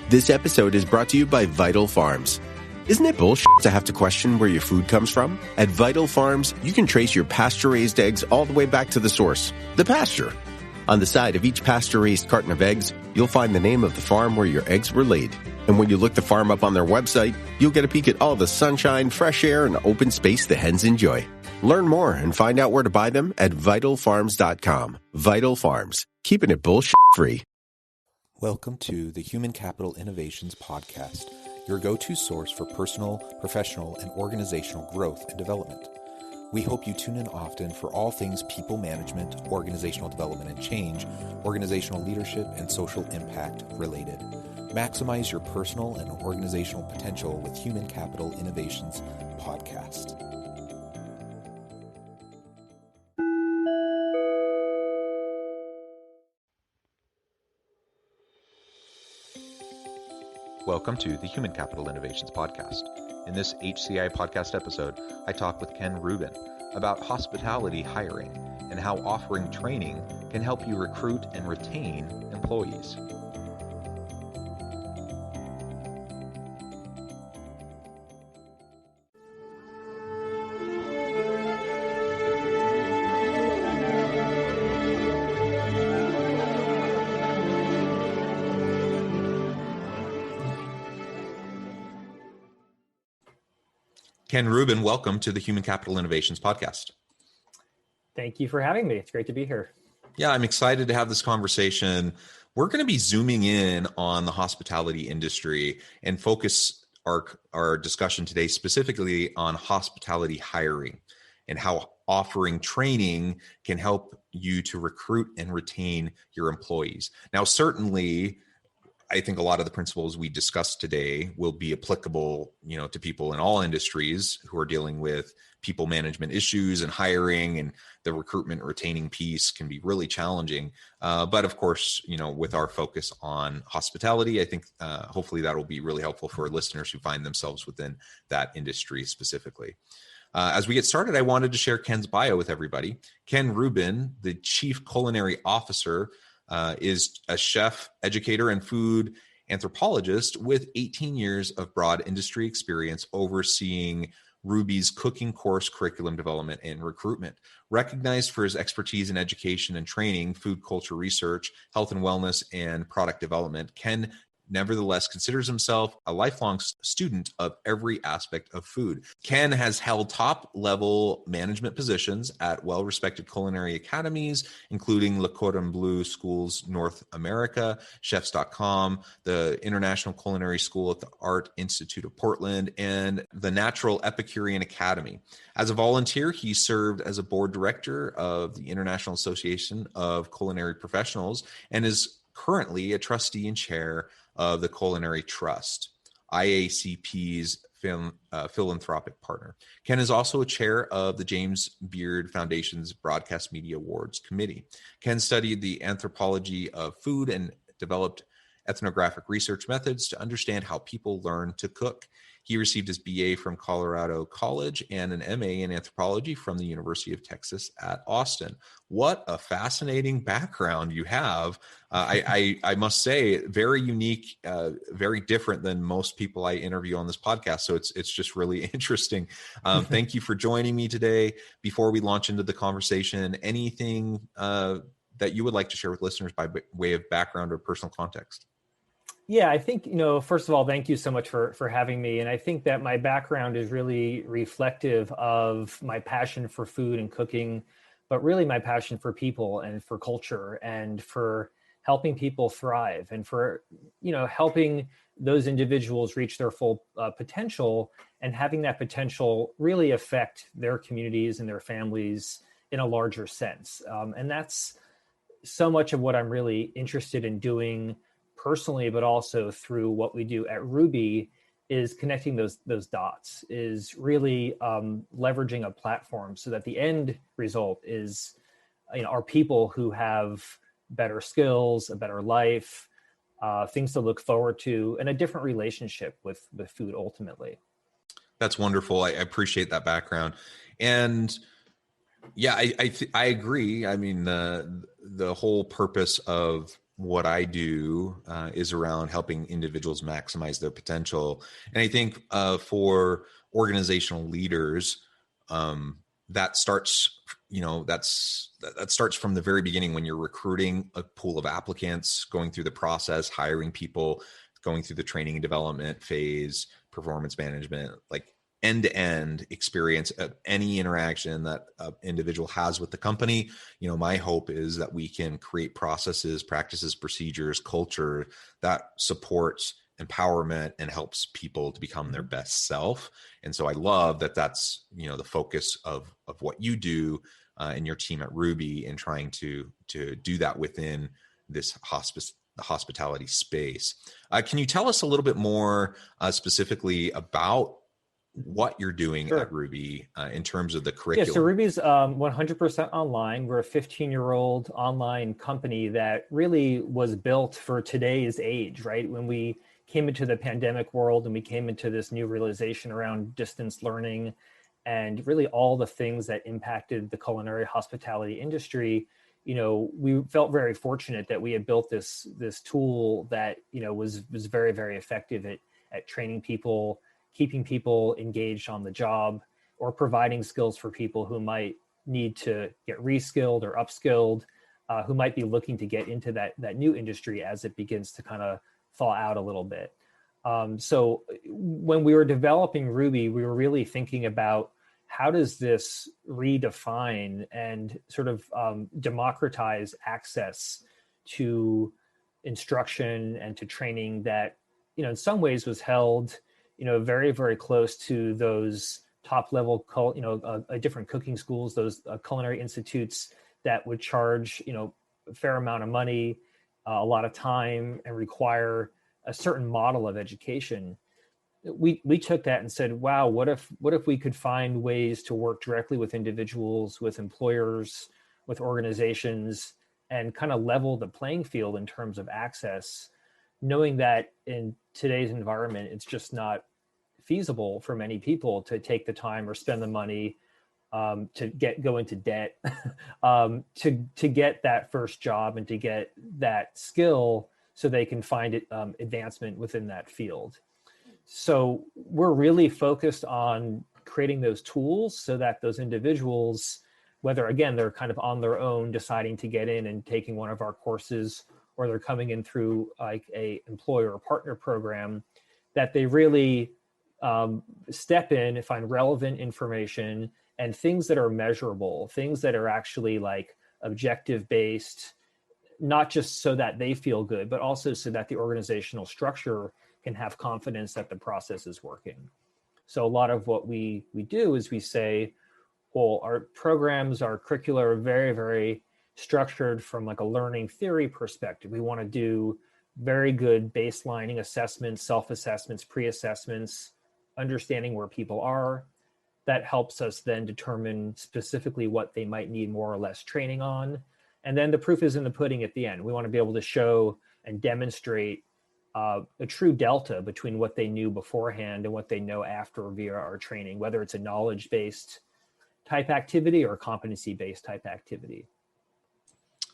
This episode is brought to you by Vital Farms. Isn't it bullshit to have to question where your food comes from? At Vital Farms, you can trace your pasture-raised eggs all the way back to the source, the pasture. On the side of each pasture-raised carton of eggs, you'll find the name of the farm where your eggs were laid. And when you look the farm up on their website, you'll get a peek at all the sunshine, fresh air, and open space the hens enjoy. Learn more and find out where to buy them at vitalfarms.com. Vital Farms, keeping it bullshit-free. Welcome to the Human Capital Innovations Podcast, your go-to source for personal, professional, and organizational growth and development. We hope you tune in often for all things people management, organizational development and change, organizational leadership, and social impact related. Maximize your personal and organizational potential with Human Capital Innovations Podcast. Welcome to the Human Capital Innovations Podcast. In this HCI podcast episode, I talk with Ken Rubin about hospitality hiring and how offering training can help you recruit and retain employees. Ken Rubin, welcome to the Human Capital Innovations Podcast. Thank you for having me. It's great to be here. Yeah, I'm excited to have this conversation. We're going to be zooming in on the hospitality industry and focus our discussion today specifically on hospitality hiring and how offering training can help you to recruit and retain your employees. Now, certainly, I think a lot of the principles we discussed today will be applicable, to people in all industries who are dealing with people management issues and hiring, and the recruitment and retaining piece can be really challenging. But of course, with our focus on hospitality, I think hopefully that will be really helpful for listeners who find themselves within that industry specifically. As we get started, I wanted to share Ken's bio with everybody. Ken Rubin, the Chief Culinary Officer, is a chef, educator, and food anthropologist with 18 years of broad industry experience overseeing Ruby's cooking course curriculum development and recruitment. Recognized for his expertise in education and training, food culture research, health and wellness, and product development, Ken nevertheless considers himself a lifelong student of every aspect of food. Ken has held top-level management positions at well-respected culinary academies, including Le Cordon Bleu Schools North America, Chefs.com, the International Culinary School at the Art Institute of Portland, and the Natural Epicurean Academy. As a volunteer, he served as a board director of the International Association of Culinary Professionals and is currently a trustee and chair of the Culinary Trust, IACP's philanthropic partner. Ken is also a chair of the James Beard Foundation's Broadcast Media Awards Committee. Ken studied the anthropology of food and developed ethnographic research methods to understand how people learn to cook. He received his BA from Colorado College and an MA in anthropology from the University of Texas at Austin. What a fascinating background you have. I must say, very unique, very different than most people I interview on this podcast. So it's just really interesting. Thank you for joining me today. Before we launch into the conversation, anything that you would like to share with listeners by way of background or personal context? Yeah, I think, first of all, thank you so much for having me. And I think that my background is really reflective of my passion for food and cooking, but really my passion for people and for culture and for helping people thrive and for, helping those individuals reach their full potential and having that potential really affect their communities and their families in a larger sense. And that's so much of what I'm really interested in doing personally, but also through what we do at Ruby, is connecting those dots, is really leveraging a platform so that the end result is, are people who have better skills, a better life, things to look forward to, and a different relationship with food ultimately. That's wonderful. I appreciate that background. And yeah, I agree. I mean, the whole purpose of what I do is around helping individuals maximize their potential. And I think for organizational leaders, that starts, that starts from the very beginning when you're recruiting a pool of applicants, going through the process, hiring people, going through the training and development phase, performance management, like end-to-end experience of any interaction that an individual has with the company. My hope is that we can create processes, practices, procedures, culture that supports empowerment and helps people to become their best self. And so I love that that's, the focus of what you do and your team at Ruby, in trying to do that within this hospitality space. Can you tell us a little bit more specifically about what you're doing Sure. at Ruby in terms of the curriculum? Yeah, so Ruby's 100% online. We're a 15-year-old online company that really was built for today's age, right? When we came into the pandemic world and we came into this new realization around distance learning and really all the things that impacted the culinary hospitality industry, we felt very fortunate that we had built this tool that, was very, very effective at training people, keeping people engaged on the job, or providing skills for people who might need to get reskilled or upskilled, who might be looking to get into that new industry as it begins to kind of thaw out a little bit. So when we were developing Ruby, we were really thinking about how does this redefine and sort of democratize access to instruction and to training that, in some ways was held very, very close to those top level, different cooking schools, those culinary institutes that would charge, a fair amount of money, a lot of time, and require a certain model of education. We took that and said, wow, what if we could find ways to work directly with individuals, with employers, with organizations, and kind of level the playing field in terms of access, knowing that in today's environment, it's just not feasible for many people to take the time or spend the money to go into debt to get that first job and to get that skill so they can find advancement within that field. So we're really focused on creating those tools so that those individuals, whether again they're kind of on their own deciding to get in and taking one of our courses, or they're coming in through like a employer or partner program, that they really step in and find relevant information and things that are measurable, things that are actually like objective based, not just so that they feel good, but also so that the organizational structure can have confidence that the process is working. So a lot of what we do is we say, well, our programs, our curricula are very, very structured from like a learning theory perspective. We want to do very good baselining assessments, self-assessments, pre-assessments, understanding where people are. That helps us then determine specifically what they might need more or less training on. And then the proof is in the pudding at the end. We want to be able to show and demonstrate a true delta between what they knew beforehand and what they know after via our training, whether it's a knowledge-based type activity or a competency-based type activity.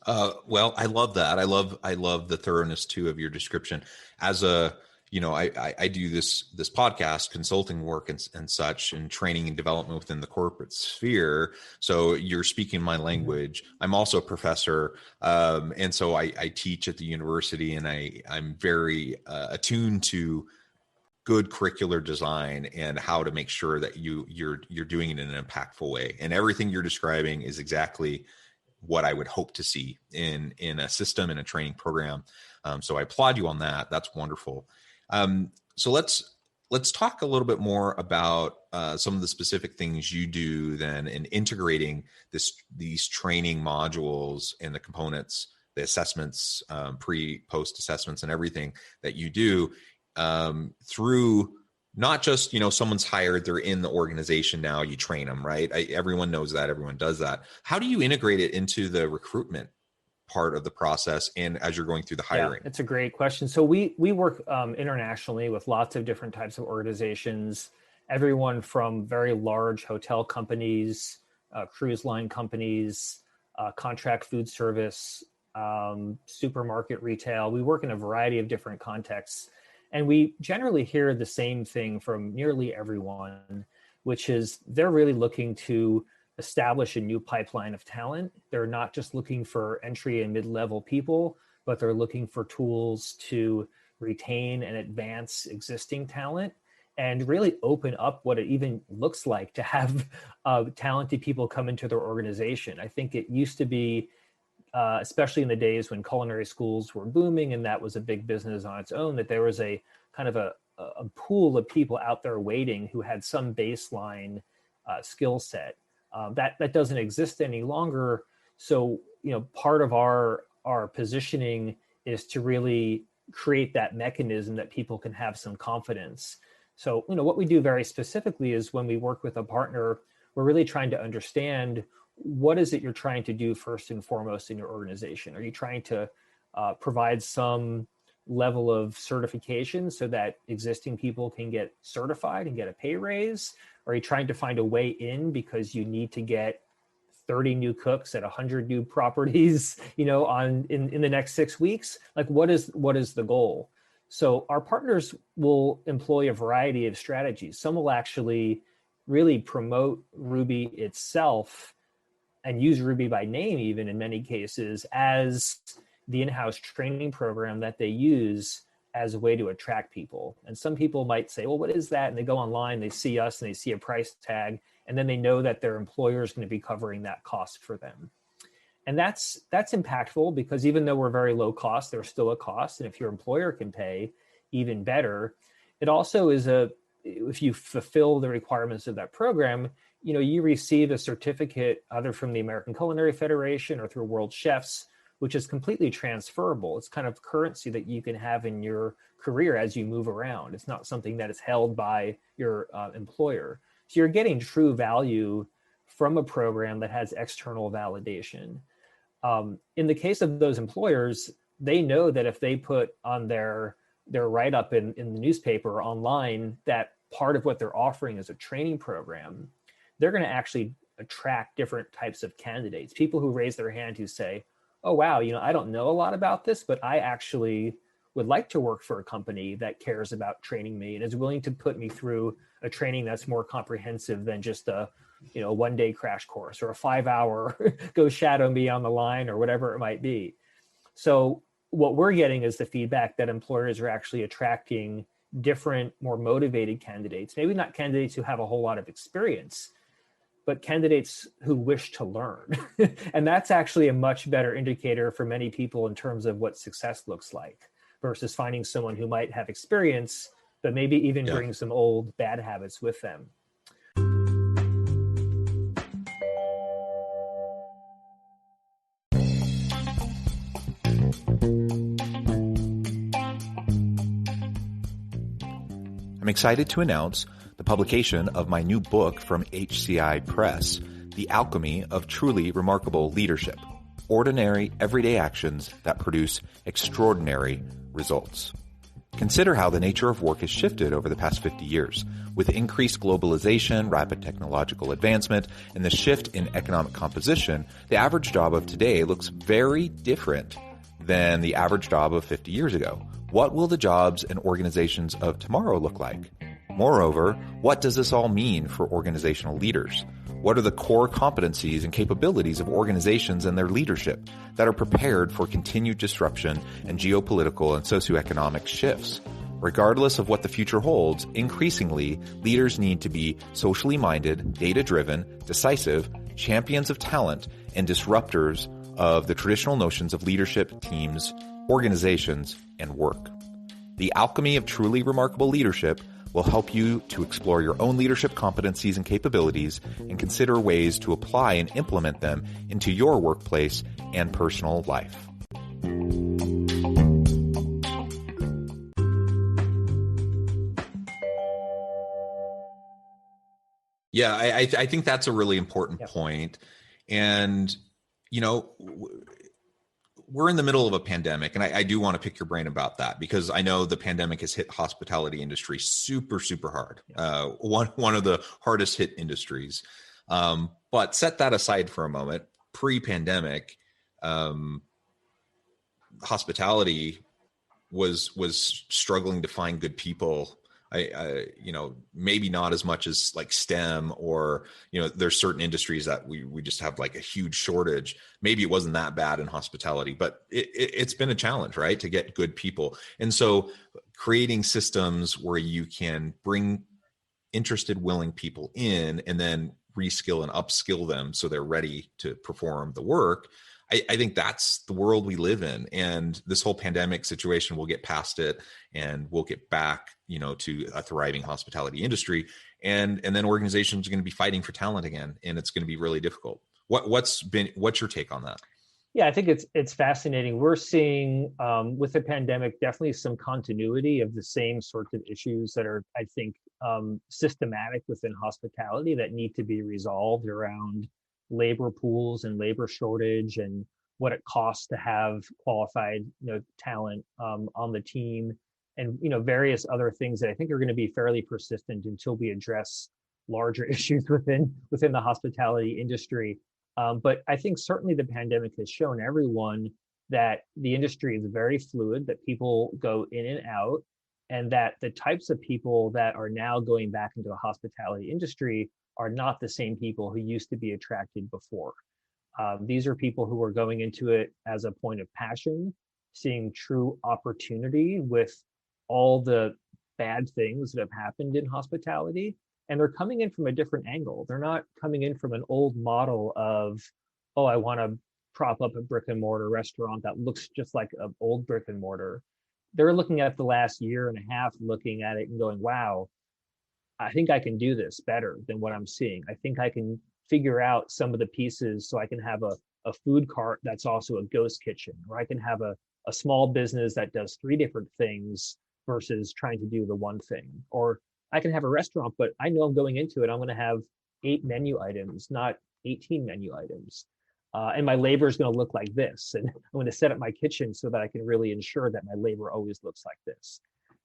Well, I love that. I love the thoroughness too of your description. As a, I do this podcast consulting work and such, and training and development within the corporate sphere. So you're speaking my language. I'm also a professor. And so I teach at the university, and I'm very attuned to good curricular design and how to make sure that you're doing it in an impactful way. And everything you're describing is exactly what I would hope to see in a system, in a training program. So I applaud you on that. That's wonderful. So let's talk a little bit more about some of the specific things you do then in integrating these training modules and the components, the assessments, pre-post assessments, and everything that you do through not just, someone's hired, they're in the organization now, you train them, right? Everyone knows that, everyone does that. How do you integrate it into the recruitment part of the process and as you're going through the hiring? Yeah, it's a great question. So we work internationally with lots of different types of organizations, everyone from very large hotel companies, cruise line companies, contract food service, supermarket retail. We work in a variety of different contexts. And we generally hear the same thing from nearly everyone, which is they're really looking to establish a new pipeline of talent. They're not just looking for entry and mid-level people, but they're looking for tools to retain and advance existing talent and really open up what it even looks like to have talented people come into their organization. I think it used to be, especially in the days when culinary schools were booming and that was a big business on its own, that there was a kind of a pool of people out there waiting who had some baseline skill set. That doesn't exist any longer. So, part of our positioning is to really create that mechanism that people can have some confidence. So, what we do very specifically is when we work with a partner, we're really trying to understand what is it you're trying to do first and foremost in your organization. Are you trying to provide some level of certification so that existing people can get certified and get a pay raise? Are you trying to find a way in because you need to get 30 new cooks at 100 new properties, in the next 6 weeks? Like, what is the goal? So our partners will employ a variety of strategies. Some will actually really promote Ruby itself and use Ruby by name, even in many cases, as the in-house training program that they use as a way to attract people. And some people might say, well, what is that? And they go online, they see us and they see a price tag, and then they know that their employer is going to be covering that cost for them. And that's impactful because even though we're very low cost, there's still a cost. And if your employer can pay, even better. It also is if you fulfill the requirements of that program, you receive a certificate either from the American Culinary Federation or through World Chefs, which is completely transferable. It's kind of currency that you can have in your career as you move around. It's not something that is held by your employer. So you're getting true value from a program that has external validation. In the case of those employers, they know that if they put on their write-up in the newspaper or online that part of what they're offering is a training program, they're going to actually attract different types of candidates. People who raise their hand who say, oh, wow, I don't know a lot about this, but I actually would like to work for a company that cares about training me and is willing to put me through a training that's more comprehensive than just a 1-day crash course or a 5-hour go shadow me on the line or whatever it might be. So what we're getting is the feedback that employers are actually attracting different, more motivated candidates, maybe not candidates who have a whole lot of experience, but candidates who wish to learn. And that's actually a much better indicator for many people in terms of what success looks like versus finding someone who might have experience, but maybe even bring some old bad habits with them. I'm excited to announce the publication of my new book from HCI Press, The Alchemy of Truly Remarkable Leadership: Ordinary, Everyday Actions that Produce Extraordinary Results. Consider how the nature of work has shifted over the past 50 years. With increased globalization, rapid technological advancement, and the shift in economic composition, the average job of today looks very different than the average job of 50 years ago. What will the jobs and organizations of tomorrow look like? Moreover, what does this all mean for organizational leaders? What are the core competencies and capabilities of organizations and their leadership that are prepared for continued disruption and geopolitical and socioeconomic shifts? Regardless of what the future holds, increasingly, leaders need to be socially minded, data-driven, decisive, champions of talent, and disruptors of the traditional notions of leadership, teams, organizations, and work. The Alchemy of Truly Remarkable Leadership will help you to explore your own leadership competencies and capabilities and consider ways to apply and implement them into your workplace and personal life. Yeah, I think that's a really important point. And, we're in the middle of a pandemic, and I do want to pick your brain about that because I know the pandemic has hit hospitality industry super, super hard. One of the hardest hit industries. But set that aside for a moment. Pre-pandemic, hospitality was struggling to find good people. Maybe not as much as like STEM, or, there's certain industries that we just have like a huge shortage. Maybe it wasn't that bad in hospitality, but it's been a challenge, right? To get good people. And so creating systems where you can bring interested, willing people in and then reskill and upskill them so they're ready to perform the work. I think that's the world we live in. And this whole pandemic situation, we'll get past it and we'll get back, to a thriving hospitality industry. And then organizations are going to be fighting for talent again, and it's going to be really difficult. What's your take on that? Yeah, I think it's fascinating. We're seeing with the pandemic, definitely some continuity of the same sorts of issues that are, I think, systematic within hospitality that need to be resolved around labor pools and labor shortage and what it costs to have qualified, talent on the team, and various other things that I think are going to be fairly persistent until we address larger issues within the hospitality industry. But I think certainly the pandemic has shown everyone that the industry is very fluid, that people go in and out, and that the types of people that are now going back into the hospitality industry are not the same people who used to be attracted before. These are people who are going into it as a point of passion, seeing true opportunity with all the bad things that have happened in hospitality. And they're coming in from a different angle. They're not coming in from an old model of, oh, I want to prop up a brick and mortar restaurant that looks just like an old brick and mortar. They're looking at the last year and a half, looking at it and going, wow, I think I can do this better than what I'm seeing. I think I can figure out some of the pieces so I can have a food cart that's also a ghost kitchen, or I can have a small business that does 3 different things versus trying to do the one thing. Or I can have a restaurant, but I know I'm going into it, I'm going to have 8 menu items, not 18 menu items. And my labor is going to look like this. And I'm going to set up my kitchen so that I can really ensure that my labor always looks like this.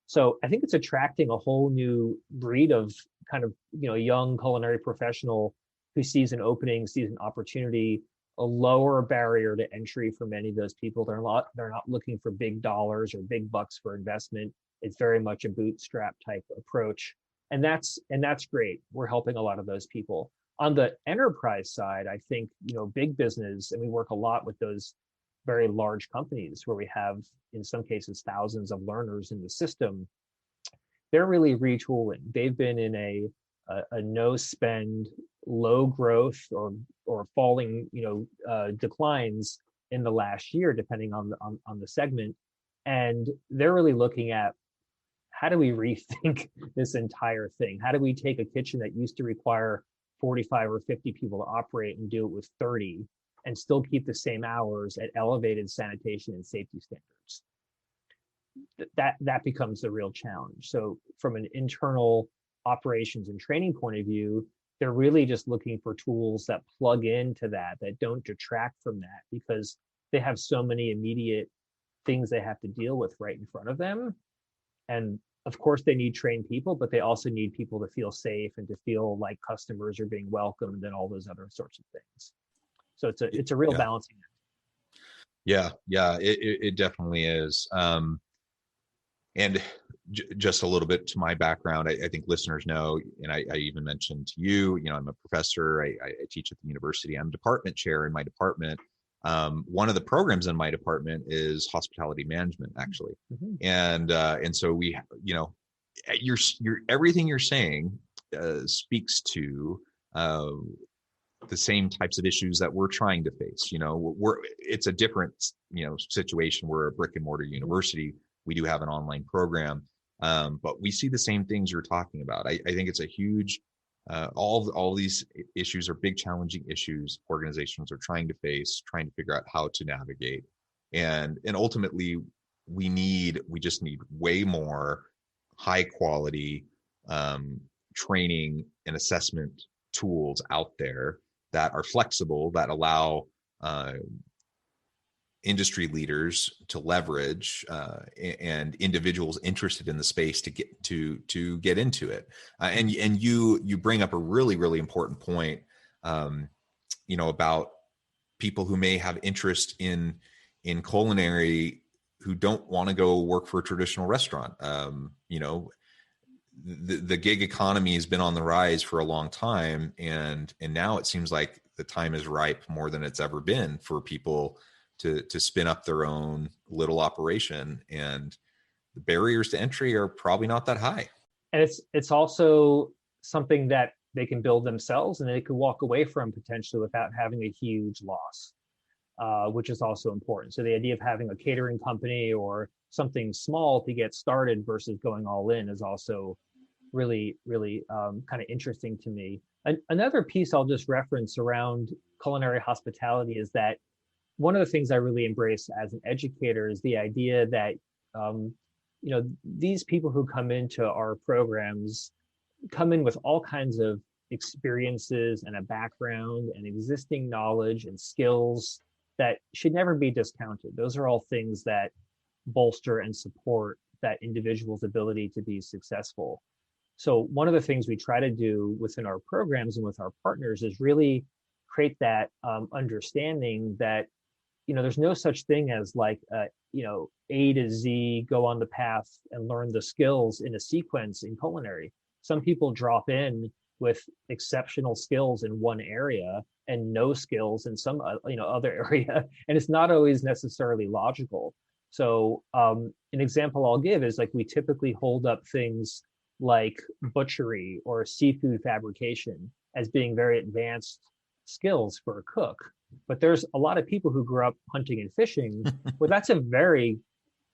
So I think it's attracting a whole new breed of kind of, young culinary professional who sees an opening, sees an opportunity, a lower barrier to entry for many of those people. They're not looking for big dollars or big bucks for investment. It's very much a bootstrap type approach. And that's great. We're helping a lot of those people. On the enterprise side, I think, big business, and we work a lot with those very large companies where we have, in some cases, thousands of learners in the system. They're really retooling. They've been in a no spend, low growth or falling, declines in the last year, depending on the segment. And they're really looking at, how do we rethink this entire thing? How do we take a kitchen that used to require 45 or 50 people to operate and do it with 30 and still keep the same hours at elevated sanitation and safety standards? That becomes the real challenge. So from an internal operations and training point of view, they're really just looking for tools that plug into that don't detract from that, because they have so many immediate things they have to deal with right in front of them. And of course, they need trained people, but they also need people to feel safe and to feel like customers are being welcomed and all those other sorts of things. So it's a real balancing act. Yeah, it definitely is. And just a little bit to my background, I think listeners know, and I even mentioned to you, I'm a professor. I teach at the university. I'm department chair in my department. One of the programs in my department is hospitality management, actually. Mm-hmm. And so we, you're everything you're saying speaks to the same types of issues that we're trying to face. It's a different, situation. We're a brick and mortar university. We do have an online program, but we see the same things you're talking about. I think it's a huge, all these issues are big, challenging issues organizations are trying to face, trying to figure out how to navigate. And ultimately, we just need way more high quality training and assessment tools out there that are flexible, that allow industry leaders to leverage and individuals interested in the space to get into it. And you bring up a really, really important point, about people who may have interest in culinary don't want to go work for a traditional restaurant. The gig economy has been on the rise for a long time, and now it seems like the time is ripe more than it's ever been for people to spin up their own little operation, and the barriers to entry are probably not that high. And it's also something that they can build themselves and they can walk away from potentially without having a huge loss, which is also important. So the idea of having a catering company or something small to get started versus going all in is also really, really kind of interesting to me. Another piece I'll just reference around culinary hospitality is that one of the things I really embrace as an educator is the idea that these people who come into our programs come in with all kinds of experiences and a background and existing knowledge and skills that should never be discounted. Those are all things that bolster and support that individual's ability to be successful. So one of the things we try to do within our programs and with our partners is really create that understanding that there's no such thing as like A to Z, go on the path and learn the skills in a sequence in culinary. Some people drop in with exceptional skills in one area and no skills in some other area, and it's not always necessarily logical. So an example I'll give is like we typically hold up things like butchery or seafood fabrication as being very advanced skills for a cook. But there's a lot of people who grew up hunting and fishing where that's a very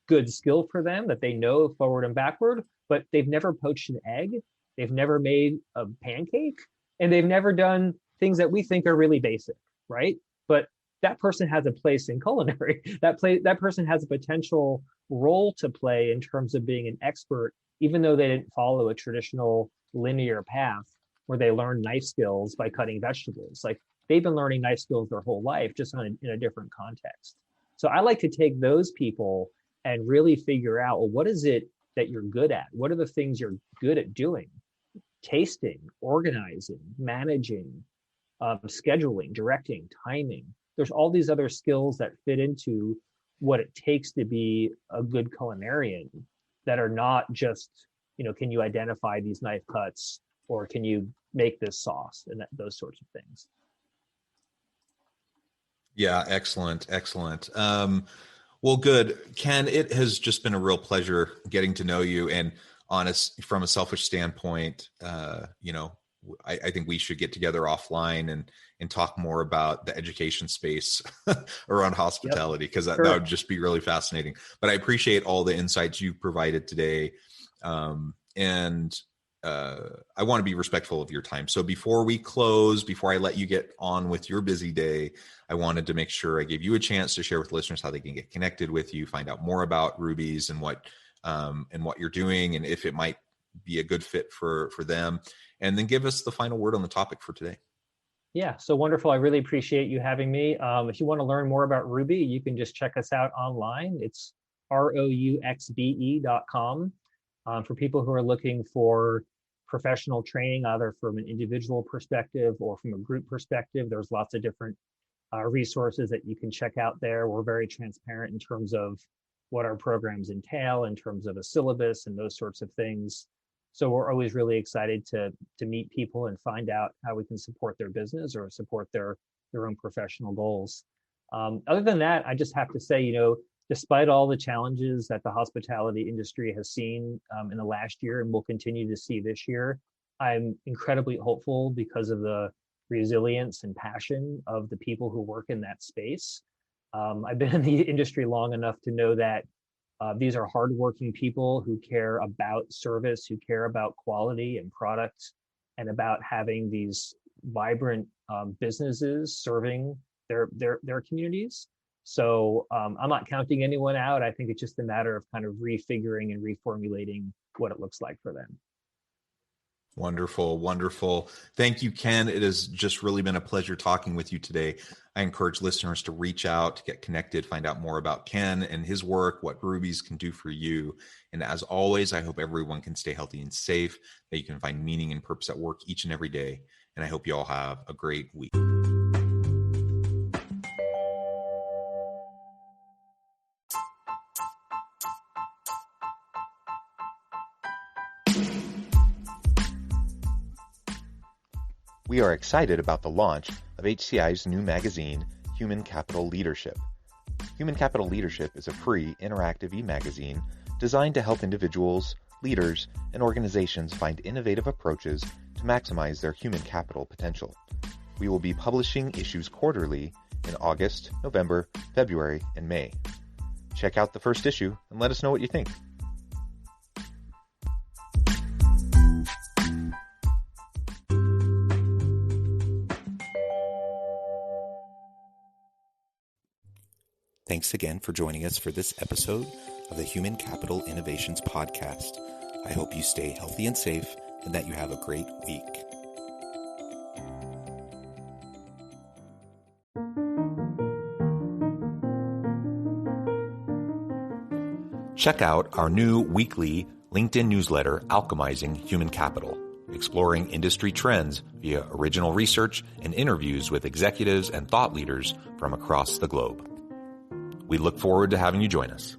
good skill for them that they know forward and backward, but they've never poached an egg, they've never made a pancake, and they've never done things that we think are really basic, right? But that person has a place in culinary. That person has a potential role to play in terms of being an expert, even though they didn't follow a traditional linear path where they learn knife skills by cutting vegetables. Like they've been learning knife skills their whole life, just in a different context. So I like to take those people and really figure out, well, what is it that you're good at? What are the things you're good at doing? Tasting, organizing, managing, scheduling, directing, timing. There's all these other skills that fit into what it takes to be a good culinarian that are not just, can you identify these knife cuts or can you make this sauce and those sorts of things. Yeah, excellent. Well, good. Ken, it has just been a real pleasure getting to know you. And from a selfish standpoint, I think we should get together offline and talk more about the education space around hospitality, because that would just be really fascinating. But I appreciate all the insights you provided today. And I want to be respectful of your time. So before we close, before I let you get on with your busy day, I wanted to make sure I gave you a chance to share with listeners how they can get connected with you, find out more about Ruby's and what you're doing, and if it might be a good fit for them, and then give us the final word on the topic for today. Yeah, so wonderful. I really appreciate you having me. If you want to learn more about Ruby, you can just check us out online. It's rouxbe.com. For people who are looking for professional training, either from an individual perspective or from a group perspective, there's lots of different resources that you can check out there. We're very transparent in terms of what our programs entail, in terms of a syllabus and those sorts of things. So we're always really excited to meet people and find out how we can support their business or support their own professional goals. Other than that, I just have to say, despite all the challenges that the hospitality industry has seen in the last year and will continue to see this year, I'm incredibly hopeful because of the resilience and passion of the people who work in that space. I've been in the industry long enough to know that these are hardworking people who care about service, who care about quality and products, and about having these vibrant businesses serving their communities. So I'm not counting anyone out. I think it's just a matter of kind of refiguring and reformulating what it looks like for them. Wonderful. Thank you, Ken. It has just really been a pleasure talking with you today. I encourage listeners to reach out, to get connected, find out more about Ken and his work, what Ruby's can do for you. And as always, I hope everyone can stay healthy and safe, that you can find meaning and purpose at work each and every day. And I hope you all have a great week. We are excited about the launch of HCI's new magazine, Human Capital Leadership. Human Capital Leadership is a free, interactive e-magazine designed to help individuals, leaders, and organizations find innovative approaches to maximize their human capital potential. We will be publishing issues quarterly in August, November, February, and May. Check out the first issue and let us know what you think. Thanks again for joining us for this episode of the Human Capital Innovations Podcast. I hope you stay healthy and safe and that you have a great week. Check out our new weekly LinkedIn newsletter, Alchemizing Human Capital, exploring industry trends via original research and interviews with executives and thought leaders from across the globe. We look forward to having you join us.